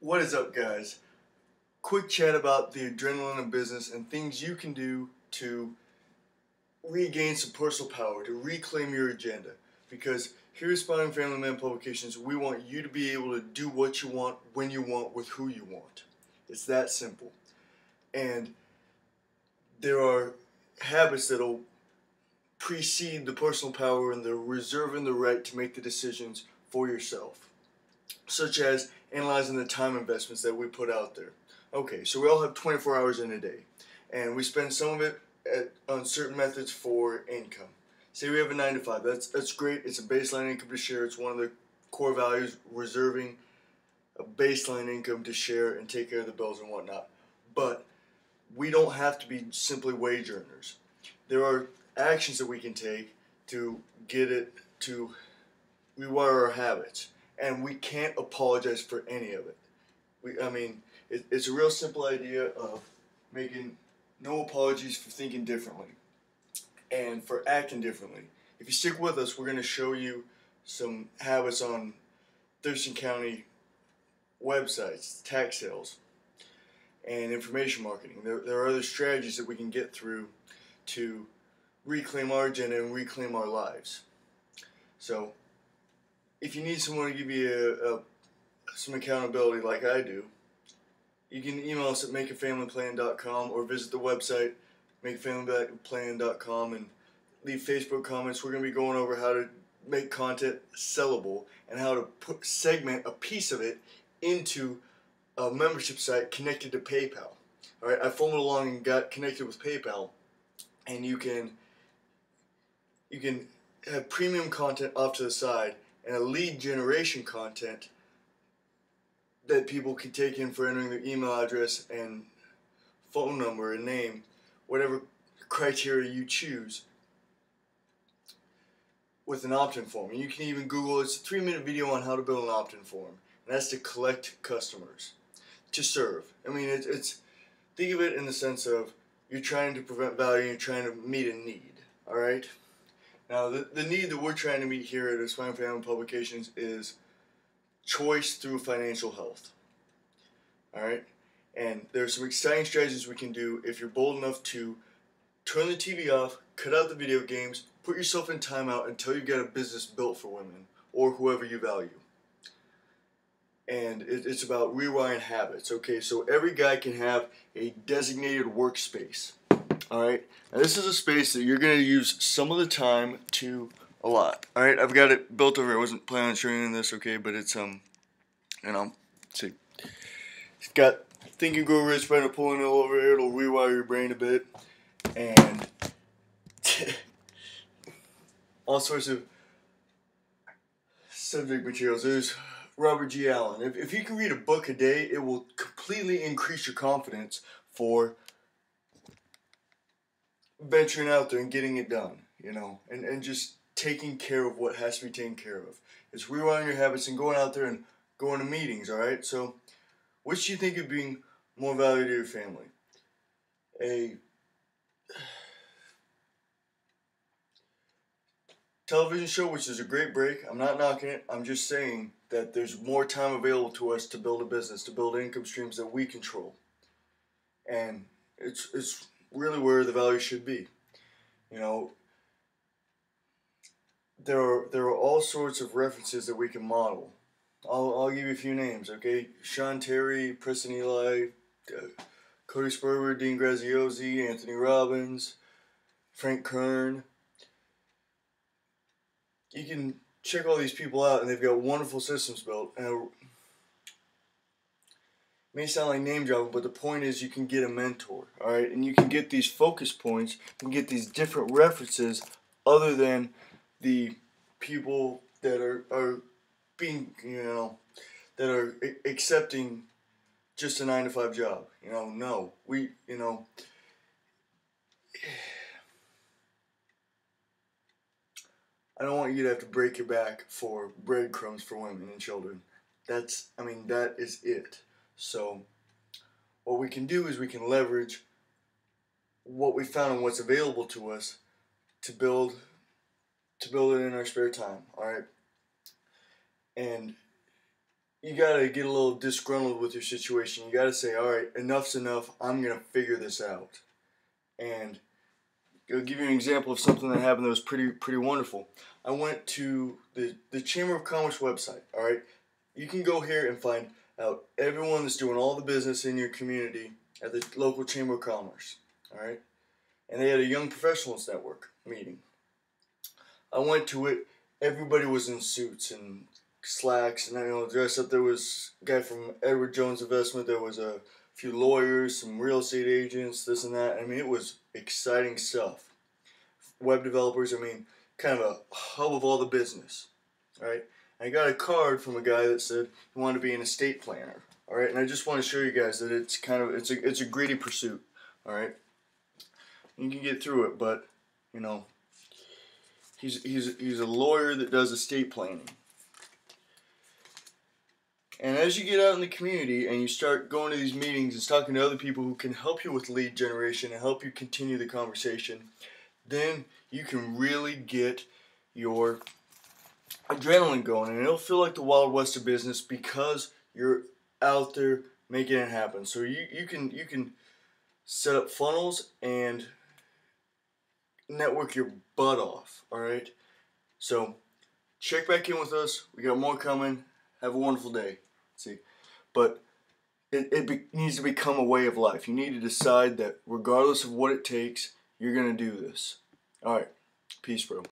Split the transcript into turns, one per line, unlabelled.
What is up, guys? Quick chat about the adrenaline of business and things you can do to regain some personal power, to reclaim your agenda. Because here at Aspiring Family Man Publications, we want you to be able to do what you want, when you want, with who you want. It's that simple. And there are habits that'll precede the personal power, and they're reserving the right to make the decisions for yourself, such as analyzing the time investments that we put out there. Okay, so we all have 24 hours in a day, and we spend some of it on certain methods for income. Say we have a 9 to 5. That's great. It's a baseline income to share. It's one of the core values, reserving a baseline income to share and take care of the bills and whatnot. But we don't have to be simply wage earners. There are actions that we can take to get it to rewire our habits, and we can't apologize for any of it. It's a real simple idea of making no apologies for thinking differently and for acting differently. If you stick with us, we're going to show you some habits on Thurston County websites, tax sales, and information marketing. There are other strategies that we can get through to reclaim our agenda and reclaim our lives. So, if you need someone to give you some accountability like I do, you can email us at makeafamilyplan.com or visit the website makeafamilyplan.com and leave Facebook comments. We're going to be going over how to make content sellable and how to segment a piece of it into a membership site connected to PayPal. All right, I followed along and got connected with PayPal, and you can have premium content off to the side and a lead generation content that people can take in for entering their email address and phone number and name, whatever criteria you choose, with an opt-in form. And you can even Google, it's a 3-minute video on how to build an opt-in form. And that's to collect customers, to serve. I mean, it's think of it in the sense of you're trying to prevent value, you're trying to meet a need, all right? Now, the need that we're trying to meet here at Aspiring Family Publications is choice through financial health. All right? And there's some exciting strategies we can do if you're bold enough to turn the TV off, cut out the video games, put yourself in timeout until you get a business built for women or whoever you value. And it's about rewiring habits. Okay, so every guy can have a designated workspace. All right? Now, this is a space that you're going to use some of the time to a lot. All right, I've got it built over. I wasn't planning on showing this, okay, but it's see, it's got Think and Grow Rich by Napoleon Hill over here. It'll rewire your brain a bit, and all sorts of subject materials. There's Robert G. Allen. If you can read a book a day, it will completely increase your confidence for venturing out there and getting it done, and just taking care of what has to be taken care of. It's rewiring your habits and going out there and going to meetings, all right? So, which do you think would bring more value to your family? A television show, which is a great break. I'm not knocking it. I'm just saying that there's more time available to us to build a business, to build income streams that we control. And it's really where the value should be. There are all sorts of references that we can model. I'll give you a few names, okay? Sean Terry, Preston Eli, Cody Sperber, Dean Graziosi, Anthony Robbins, Frank Kern. You can check all these people out, and they've got wonderful systems built. And it may sound like name dropping, but the point is you can get a mentor, all right? And you can get these focus points and get these different references other than the people that are being, that are accepting just a 9 to 5 job. No, I don't want you to have to break your back for breadcrumbs for women and children. That is it. So, what we can do is we can leverage what we found and what's available to us to build it in our spare time, all right? And, you gotta get a little disgruntled with your situation. You gotta say, all right, enough's enough. I'm gonna figure this out. And I'll give you an example of something that happened that was pretty wonderful. I went to the Chamber of Commerce website. All right, you can go here and find out everyone that's doing all the business in your community at the local Chamber of Commerce. All right, and they had a Young Professionals Network meeting. I went to it. Everybody was in suits and slacks, and dressed up. There was a guy from Edward Jones Investment. There was a few lawyers, some real estate agents, this and that. I mean, it was exciting stuff. Web developers. I mean, kind of a hub of all the business. All right. I got a card from a guy that said he wanted to be an estate planner. All right, and I just want to show you guys that it's a gritty pursuit. All right, you can get through it, but he's a lawyer that does estate planning. And as you get out in the community and you start going to these meetings and talking to other people who can help you with lead generation and help you continue the conversation, then you can really get your adrenaline going, and it'll feel like the Wild West of business because you're out there making it happen. So you can set up funnels and network your butt off. All right. So check back in with us. We got more coming. Have a wonderful day. See, but it needs to become a way of life. You need to decide that regardless of what it takes, you're gonna do this. All right. Peace, bro.